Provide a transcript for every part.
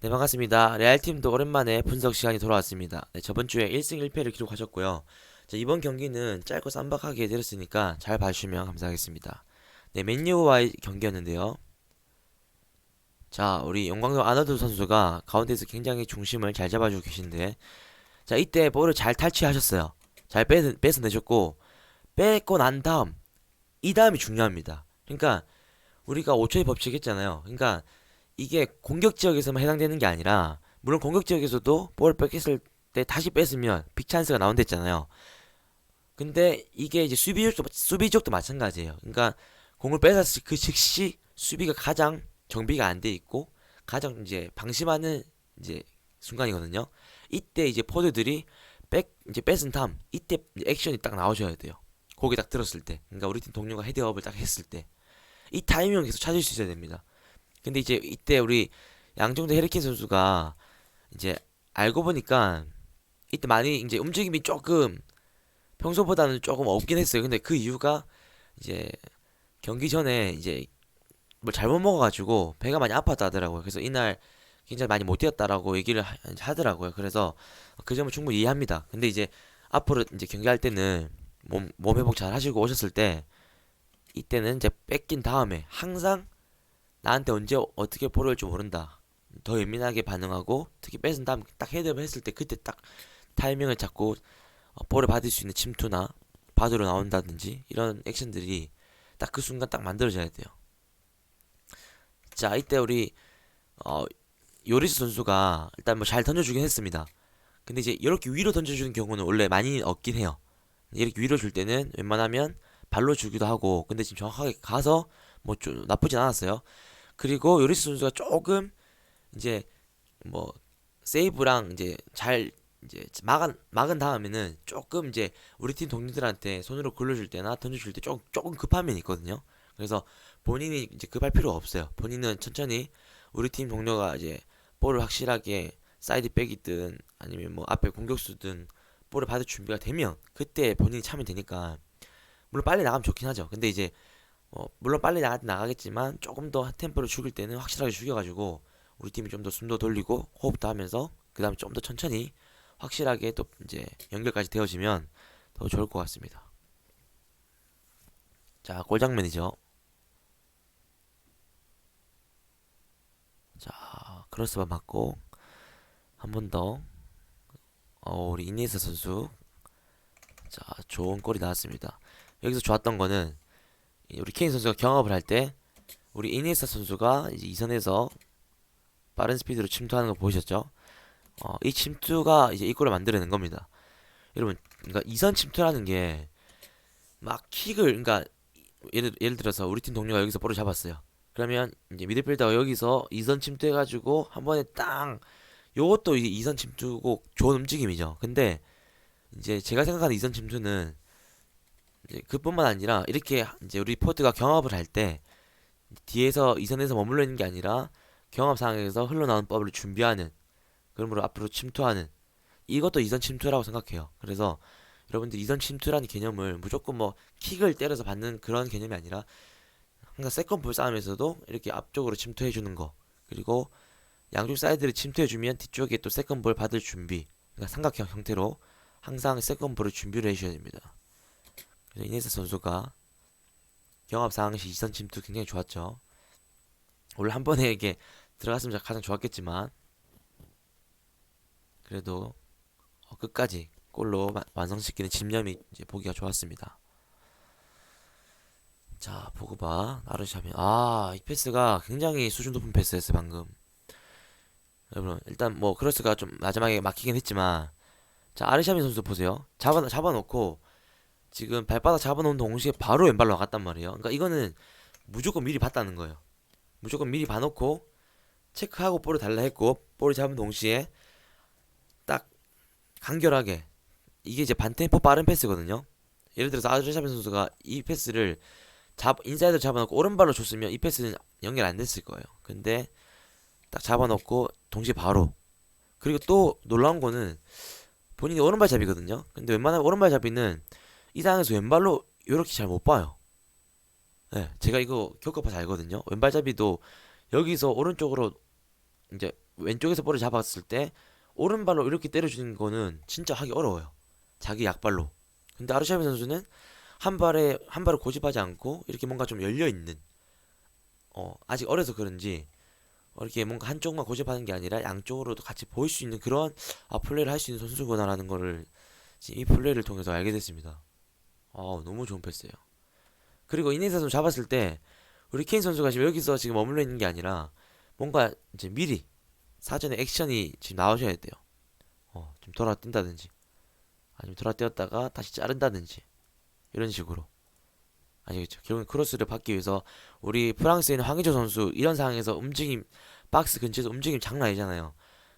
네, 반갑습니다. 레알팀도 오랜만에 분석 시간이 돌아왔습니다. 네, 저번 주에 1승 1패를 기록하셨고요. 자, 이번 경기는 짧고 쌈박하게 들었으니까 잘 봐주시면 감사하겠습니다. 네, 맨유와의 경기였는데요. 자, 우리 영광로 아너드 선수가 가운데서 굉장히 중심을 잘 잡아주고 계신데, 자, 이때 볼을 잘 탈취하셨어요. 잘 뺏어내셨고, 뺏고 난 다음, 이 다음이 중요합니다. 그러니까, 우리가 5초의 법칙 했잖아요. 그러니까, 이게 공격 지역에서만 해당되는 게 아니라 물론 공격 지역에서도 볼을 뺏겼을 때 다시 뺏으면 빅 찬스가 나온댔잖아요. 근데 이게 이제 수비 지역도 마찬가지예요. 그러니까 공을 뺏었을 그 즉시 수비가 가장 정비가 안 돼 있고 가장 이제 방심하는 이제 순간이거든요. 이때 이제 포드들이 이제 뺏은 다음 이때 이제 액션이 딱 나오셔야 돼요. 고개 딱 들었을 때. 그러니까 우리 팀 동료가 헤드업을 딱 했을 때 이 타이밍을 계속 찾을 수 있어야 됩니다. 근데 이제 이때 우리 양정도 헤리케인 선수가 이제 알고 보니까 이때 많이 이제 움직임이 조금 평소보다는 조금 없긴 했어요. 근데 그 이유가 이제 경기 전에 이제 뭘 잘못 먹어가지고 배가 많이 아팠다 하더라고요. 그래서 이날 굉장히 많이 못 뛰었다라고 얘기를 하더라고요. 그래서 그 점을 충분히 이해합니다. 근데 이제 앞으로 이제 경기할 때는 몸 회복 잘 하시고 오셨을 때 이때는 이제 뺏긴 다음에 항상 나한테 언제 어떻게 볼을 올지 모른다. 더 예민하게 반응하고 특히 뺏은 다음 딱 헤드업 했을 때 그때 딱 타이밍을 잡고 볼을 받을 수 있는 침투나 바드로 나온다든지 이런 액션들이 딱 그 순간 딱 만들어져야 돼요. 자, 이때 우리 어, 요리스 선수가 일단 뭐 잘 던져주긴 했습니다. 근데 이제 이렇게 위로 던져주는 경우는 원래 많이 없긴 해요. 이렇게 위로 줄 때는 웬만하면 발로 주기도 하고 근데 지금 정확하게 가서 뭐 좀 나쁘진 않았어요. 그리고 요리스 선수가 조금 이제 뭐 세이브랑 이제 잘 이제 막은 다음에는 조금 이제 우리 팀 동료들한테 손으로 굴려줄 때나 던져줄 때 조금 급한 면이 있거든요. 그래서 본인이 이제 급할 필요가 없어요. 본인은 천천히 우리 팀 동료가 이제 볼을 확실하게 사이드 백이든 아니면 뭐 앞에 공격수든 볼을 받을 준비가 되면 그때 본인이 차면 되니까 물론 빨리 나가면 좋긴 하죠. 근데 이제 물론 빨리 나가겠지만 조금 더 템포를 죽일 때는 확실하게 죽여가지고 우리 팀이 좀 더 숨도 돌리고 호흡도 하면서 그 다음에 좀 더 천천히 확실하게 또 이제 연결까지 되어지면 더 좋을 것 같습니다. 자, 골 장면이죠. 자, 크로스바 맞고 한 번 더. 우리 이니에스 선수. 자, 좋은 골이 나왔습니다. 여기서 좋았던 거는 우리 케인 선수가 경합을 할 때 우리 이니에스 선수가 이제 이선에서 빠른 스피드로 침투하는 거 보이셨죠? 이 침투가 이제 이 골을 만들어낸 겁니다. 여러분, 그러니까 이선 침투라는 게 막 킥을, 그러니까 예를 들어서 우리 팀 동료가 여기서 볼을 잡았어요. 그러면 이제 미드필더가 여기서 이선 침투해가지고 한 번에 땅, 요것도 이제 이선 침투고 좋은 움직임이죠. 근데 이제 제가 생각하는 이선 침투는 이제 그뿐만 아니라 이렇게 이제 우리 포드가 경합을 할 때 뒤에서 이선에서 머물러 있는 게 아니라 경합 상황에서 흘러나오는 법을 준비하는, 그러므로 앞으로 침투하는, 이것도 이선 침투라고 생각해요. 그래서 여러분들 이선 침투라는 개념을 무조건 뭐 킥을 때려서 받는 그런 개념이 아니라 항상 세컨 볼 싸움에서도 이렇게 앞쪽으로 침투해 주는 거, 그리고 양쪽 사이드를 침투해 주면 뒤쪽에 또 세컨 볼 받을 준비, 그러니까 삼각형 형태로 항상 세컨 볼을 준비를 해주셔야 됩니다. 그래서 이네스 선수가 경합 상황 시 이선 침투 굉장히 좋았죠. 원래 한 번에 이게 들어갔으면 가장 좋았겠지만 그래도 끝까지 골로 완성시키는 집념이 이제 보기가 좋았습니다. 자, 포그바, 나르샤빈. 이 패스가 굉장히 수준 높은 패스였어요, 방금. 여러분, 일단 뭐, 크로스가 좀 마지막에 막히긴 했지만, 자, 아르샤빈 선수 보세요. 잡아놓고, 지금 발바닥 잡아놓은 동시에 바로 왼발로 나갔단 말이에요. 그러니까 이거는 무조건 미리 봤다는 거예요. 무조건 미리 봐놓고, 체크하고 볼을 달라 했고, 볼을 잡은 동시에, 딱, 간결하게, 이게 이제 반템포 빠른 패스거든요. 예를 들어서 아르샤빈 선수가 이 패스를 인사이드로 잡아놓고 오른발로 줬으면 이 패스는 연결 안 됐을 거예요. 근데 딱 잡아놓고 동시에 바로. 그리고 또 놀라운 거는 본인이 오른발잡이거든요. 근데 웬만하면 오른발잡이는 이 상황에서 왼발로 이렇게 잘 못 봐요. 네, 제가 이거 겪어봐서 알거든요. 왼발잡이도 여기서 오른쪽으로 이제 왼쪽에서 볼을 잡았을 때 오른발로 이렇게 때려주는 거는 진짜 하기 어려워요. 자기 약발로. 근데 아르샤비 선수는 한 발을 고집하지 않고 이렇게 뭔가 좀 열려 있는 아직 어려서 그런지 이렇게 뭔가 한쪽만 고집하는 게 아니라 양쪽으로도 같이 보일 수 있는 그런 플레이를 할 수 있는 선수구나라는 거를 지금 이 플레이를 통해서 알게 됐습니다. 너무 좋은 패스예요. 그리고 이네스 선수 잡았을 때 우리 케인 선수가 지금 여기서 지금 머물러 있는 게 아니라 뭔가 이제 미리 사전에 액션이 지금 나오셔야 돼요. 좀 돌아 뛴다든지 아니면 돌아 뛰었다가 다시 자른다든지 이런 식으로. 아시겠죠? 결국엔 크로스를 받기 위해서 우리 프랑스에 있는 황의조 선수 이런 상황에서 움직임 박스 근처에서 움직임 장난 아니잖아요.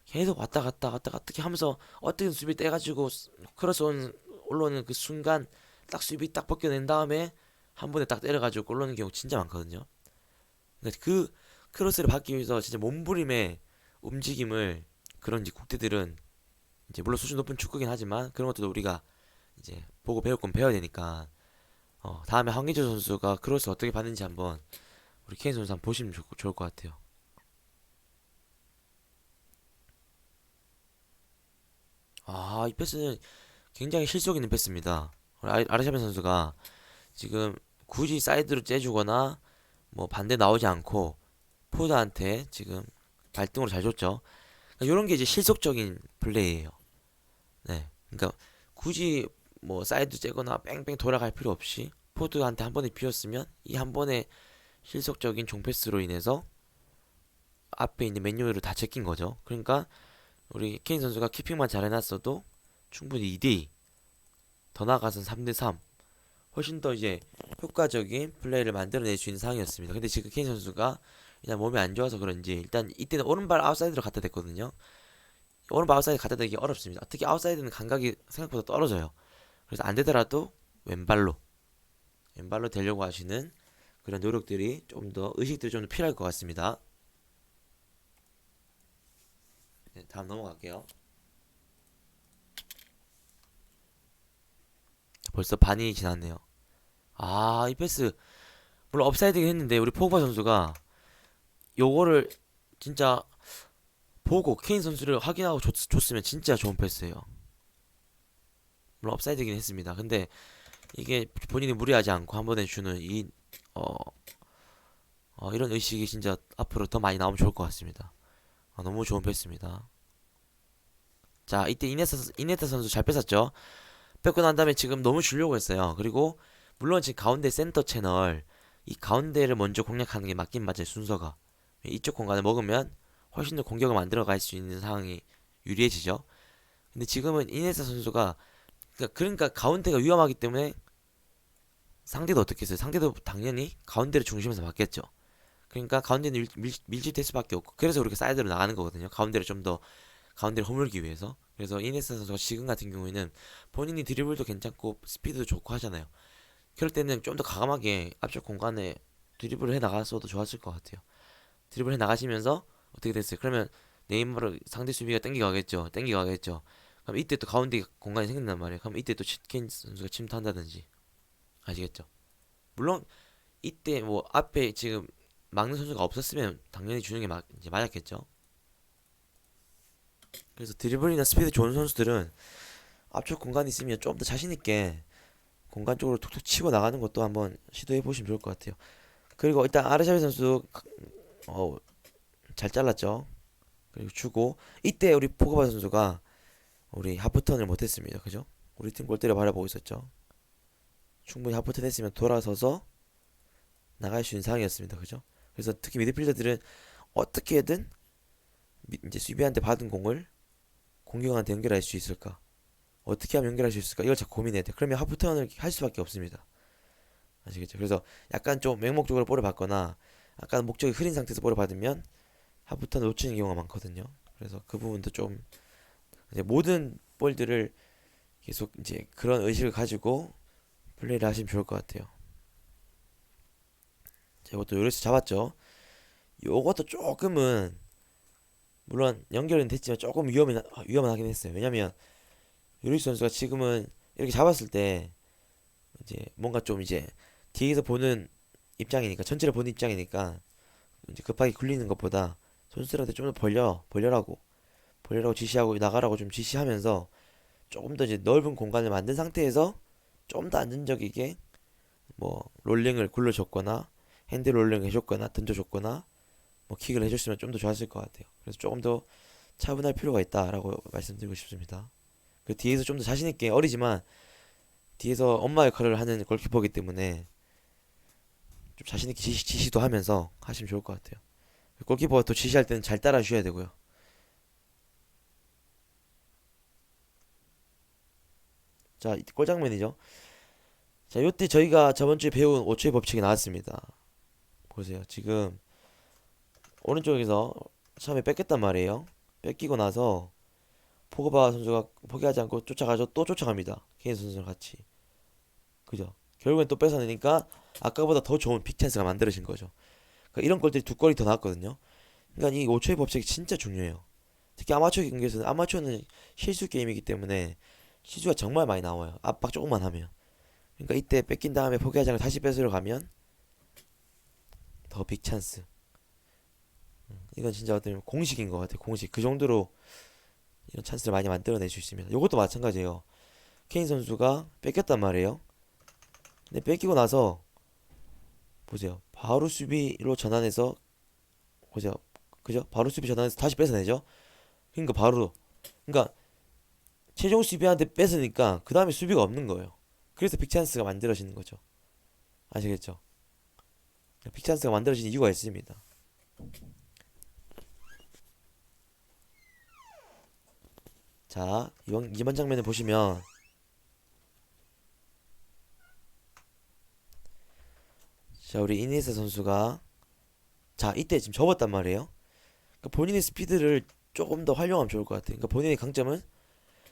계속 왔다 갔다 왔다 갔다 이렇게 하면서 어떻게 수비 떼가지고 크로스 올라오는 그 순간 딱 수비 딱 벗겨낸 다음에 한 번에 딱 때려가지고 골 넣는 경우 진짜 많거든요. 근데 그 크로스를 받기 위해서 진짜 몸부림의 움직임을 그런 이제 국대들은 이제 물론 수준 높은 축구긴 하지만 그런 것들도 우리가 이제 보고 배울 건 배워야 되니까 다음에 황의조 선수가 크로스 어떻게 받는지 한번 우리 케인 선수 한번 보시면 좋을 것 같아요. 이 패스는 굉장히 실속 있는 패스입니다. 우리 아르샤빈 선수가 지금 굳이 사이드로 째주거나 뭐 반대 나오지 않고 포드한테 지금 발등으로 잘 줬죠. 그러니까 이런 게 이제 실속적인 플레이예요. 네, 그러니까 굳이 뭐 사이드 째거나 뺑뺑 돌아갈 필요 없이 포드한테 한 번에 비웠으면 이 한 번의 실속적인 종패스로 인해서 앞에 있는 맨유를 다 제낀 거죠. 그러니까 우리 케인 선수가 키핑만 잘 해놨어도 충분히 2대2 더 나아가선 3대3 훨씬 더 이제 효과적인 플레이를 만들어낼 수 있는 상황이었습니다. 근데 지금 케인 선수가 일단 몸이 안 좋아서 그런지 일단 이때는 오른발 아웃사이드로 갖다 댔거든요. 오른발 아웃사이드 갖다 대기 어렵습니다. 특히 아웃사이드는 감각이 생각보다 떨어져요. 그래서 안 되더라도 왼발로 되려고 하시는 그런 노력들이 좀 더 의식들이 좀 더 필요할 것 같습니다. 네, 다음 넘어갈게요. 벌써 반이 지났네요. 이 패스 물론 업사이드긴 했는데 우리 포그바 선수가 요거를 진짜 보고 케인 선수를 확인하고 줬으면 진짜 좋은 패스예요. 물론 업사이드긴 했습니다. 근데 이게 본인이 무리하지 않고 한 번에 주는 어, 이런 의식이 진짜 앞으로 더 많이 나오면 좋을 것 같습니다. 너무 좋은 패스입니다. 자, 이때 이네타 선수 잘 뺏었죠? 뺏고 난 다음에 지금 너무 주려고 했어요. 그리고 물론 지금 가운데 센터 채널 이 가운데를 먼저 공략하는 게 맞긴 맞아요. 순서가 이쪽 공간을 먹으면 훨씬 더 공격을 만들어 갈 수 있는 상황이 유리해지죠. 근데 지금은 이네타 선수가 그러니까 가운데가 위험하기 때문에 상대도 어떻게 했어요? 상대도 당연히 가운데를 중심에서 맞겠죠. 그러니까 가운데는 밀집될 수밖에 없고 그래서 그렇게 사이드로 나가는 거거든요. 가운데를 좀 더 가운데를 허물기 위해서. 그래서 이네스 선수가 지금 같은 경우에는 본인이 드리블도 괜찮고 스피드도 좋고 하잖아요. 그럴 때는 좀 더 과감하게 앞쪽 공간에 드리블을 해 나갔어도 좋았을 것 같아요. 드리블 해 나가시면서 어떻게 됐어요? 그러면 네이마르 상대 수비가 땡겨 가겠죠. 그럼 이때 또 가운데 공간이 생긴단 말이에요. 그럼 이때 또 케인 선수가 침투한다든지 아시겠죠? 물론 이때 뭐 앞에 지금 막는 선수가 없었으면 당연히 주는 게 이제 맞았겠죠. 그래서 드리블이나 스피드 좋은 선수들은 앞쪽 공간이 있으면 좀 더 자신 있게 공간 쪽으로 툭툭 치고 나가는 것도 한번 시도해 보시면 좋을 것 같아요. 그리고 일단 아르샤비 선수 어, 잘 잘랐죠. 그리고 주고 이때 우리 포그바 선수가 우리 하프턴을 못했습니다. 그죠? 우리 팀 골대를 바라보고 있었죠. 충분히 하프턴 했으면 돌아서서 나갈 수 있는 상황이었습니다. 그죠? 그래서 특히 미드필더들은 어떻게든 이제 수비한테 받은 공을 공격한테 연결할 수 있을까? 어떻게 하면 연결할 수 있을까? 이걸 자꾸 고민해야 돼. 그러면 하프턴을 할 수밖에 없습니다. 아시겠죠? 그래서 약간 좀 맹목적으로 볼을 받거나 약간 목적이 흐린 상태에서 볼을 받으면 하프턴을 놓치는 경우가 많거든요. 그래서 그 부분도 좀 이제 모든 볼들을 계속 이제 그런 의식을 가지고 플레이를 하시면 좋을 것 같아요. 자, 이것도 요리스 잡았죠. 요것도 조금은 물론 연결은 됐지만 조금 위험은 하긴 했어요. 왜냐면 요리스 선수가 지금은 이렇게 잡았을 때 이제 뭔가 좀 이제 뒤에서 보는 입장이니까 전체를 보는 입장이니까 이제 급하게 굴리는 것보다 선수들한테 좀 더 벌려라고 지시하고 나가라고 좀 지시하면서 조금 더 이제 넓은 공간을 만든 상태에서 좀 더 안정적이게 뭐 롤링을 굴려줬거나 핸드 롤링 해줬거나 던져줬거나 뭐 킥을 해줬으면 좀 더 좋았을 것 같아요. 그래서 조금 더 차분할 필요가 있다라고 말씀드리고 싶습니다. 그 뒤에서 좀 더 자신 있게 어리지만 뒤에서 엄마 역할을 하는 골키퍼이기 때문에 좀 자신 있게 지시도 하면서 하시면 좋을 것 같아요. 골키퍼가 또 지시할 때는 잘 따라 주셔야 되고요. 자, 골 장면이죠. 자, 요때 저희가 저번 주에 배운 5초의 법칙이 나왔습니다. 보세요. 지금 오른쪽에서 처음에 뺏겼단 말이에요. 뺏기고 나서 포그바 선수가 포기하지 않고 쫓아가죠. 또 쫓아갑니다. 케인 선수랑 같이. 그죠? 결국엔 또 뺏어내니까 아까보다 더 좋은 빅 찬스가 만들어진 거죠. 그러니까 이런 골들이 두 골이 더 나왔거든요. 그러니까 이 5초의 법칙이 진짜 중요해요. 특히 아마추어 경기에서는 아마추어는 실수 게임이기 때문에 실수가 정말 많이 나와요. 압박 조금만 하면. 그러니까 이때 뺏긴 다음에 포기하지 않고 다시 뺏으러 가면 더 빅 찬스. 이건 진짜 어떤 공식인 것 같아요. 공식. 그 정도로 이런 찬스를 많이 만들어낼 수 있습니다. 이것도 마찬가지예요. 케인 선수가 뺏겼단 말이에요. 근데 뺏기고 나서 보세요. 바로 수비로 전환해서 보세요. 그죠? 바로 수비 전환해서 다시 뺏어내죠. 그러니까 최종 수비한테 뺏으니까 그 다음에 수비가 없는 거예요. 그래서 빅찬스가 만들어지는 거죠. 아시겠죠? 빅찬스가 만들어진 이유가 있습니다. 자, 이번 장면을 보시면 자, 우리 이니에스타 선수가 자, 이때 지금 접었단 말이에요. 그러니까 본인의 스피드를 조금 더 활용하면 좋을 것 같아요. 그러니까 본인의 강점은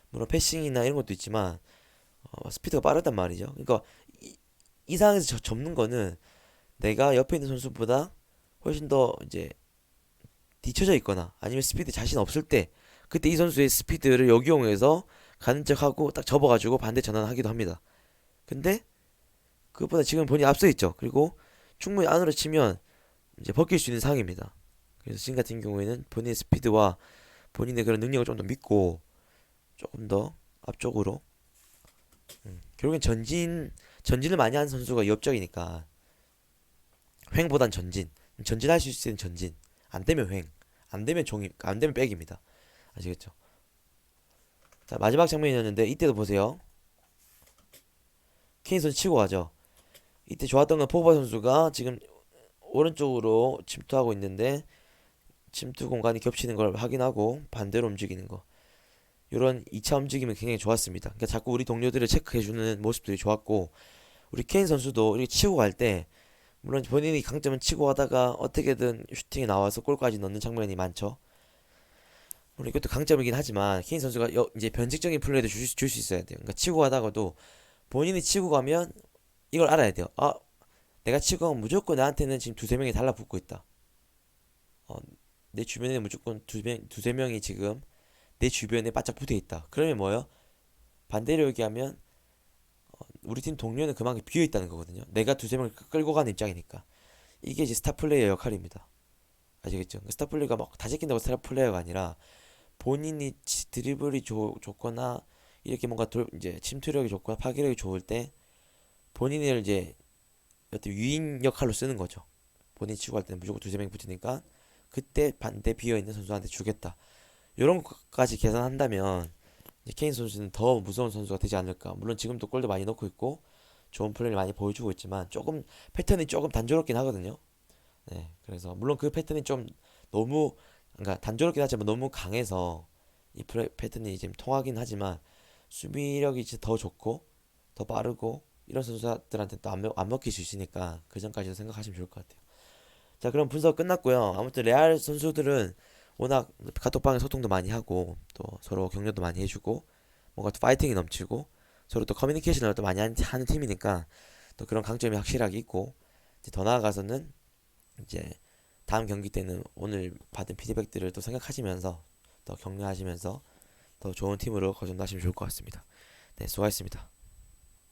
물론 패싱이나 이런 것도 있지만 스피드가 빠르단 말이죠. 그러니까 이 상황에서 접는 거는 내가 옆에 있는 선수보다 훨씬 더 이제 뒤쳐져 있거나 아니면 스피드 자신 없을 때 그때 이 선수의 스피드를 역이용해서 가는 척하고 딱 접어가지고 반대 전환하기도 합니다. 근데 그것보다 지금 본인이 앞서 있죠. 그리고 충분히 안으로 치면 이제 벗길 수 있는 상황입니다. 그래서 지금 같은 경우에는 본인의 스피드와 본인의 그런 능력을 좀 더 믿고 조금 더 앞쪽으로 결국엔 전진을 많이 하는 선수가 위협적이니까 횡보단 전진할 수 있는 전진 안 되면 안 되면 안 되면 백입니다. 아시겠죠? 자, 마지막 장면이었는데 이때도 보세요. 케인 선수 치고 가죠. 이때 좋았던 건 포바 선수가 지금 오른쪽으로 침투하고 있는데 침투 공간이 겹치는 걸 확인하고 반대로 움직이는 거. 이런 2차 움직임이 굉장히 좋았습니다. 그러니까 자꾸 우리 동료들을 체크해주는 모습들이 좋았고 우리 케인 선수도 이렇게 치고 갈 때 물론 본인이 강점은 치고 하다가 어떻게든 슈팅이 나와서 골까지 넣는 장면이 많죠. 물론 이것도 강점이긴 하지만 케인 선수가 이제 변칙적인 플레이도 줄 수 있어야 돼요. 그러니까 치고 가다가도 본인이 치고 가면 이걸 알아야 돼요. 아, 내가 치고 가면 무조건 나한테는 지금 두세 명이 달라붙고 있다. 어, 내 주변에 무조건 두세 명이 지금 내 주변에 바짝 붙어 있다. 그러면 뭐예요? 반대로 얘기하면 우리 팀 동료는 그만큼 비어 있다는 거거든요. 내가 두세 명을 끌고 가는 입장이니까. 이게 이제 스타 플레이어 역할입니다. 아시겠죠? 스타 플레이가 막 다 제낀다고 스타 플레이어가 아니라 본인이 드리블이 좋거나 이렇게 뭔가 이제 침투력이 좋거나 파괴력이 좋을 때 본인을 이제 어떤 유인 역할로 쓰는 거죠. 본인이 치고 갈 때는 무조건 두세 명 붙으니까 그때 반대 비어 있는 선수한테 주겠다. 이런 것까지 계산한다면 이제 케인 선수는 더 무서운 선수가 되지 않을까. 물론 지금도 골도 많이 넣고 있고 좋은 플레이를 많이 보여주고 있지만 조금 패턴이 조금 단조롭긴 하거든요. 네, 그래서 물론 그 패턴이 좀 너무 그러니까 단조롭긴 하지만 너무 강해서 이 패턴이 지금 통하긴 하지만 수비력이 이제 더 좋고 더 빠르고 이런 선수들한테 또 안 먹힐 수 있으니까 그 전까지도 생각하시면 좋을 것 같아요. 자, 그럼 분석 끝났고요. 아무튼 레알 선수들은 워낙 카톡방에 소통도 많이 하고 또 서로 격려도 많이 해주고 뭔가 또 파이팅이 넘치고 서로 또 커뮤니케이션을 또 많이 하는 팀이니까 또 그런 강점이 확실하게 있고 이제 더 나아가서는 이제 다음 경기 때는 오늘 받은 피드백들을 또 생각하시면서 더 격려하시면서 더 좋은 팀으로 거듭나시면 좋을 것 같습니다. 네, 수고하셨습니다.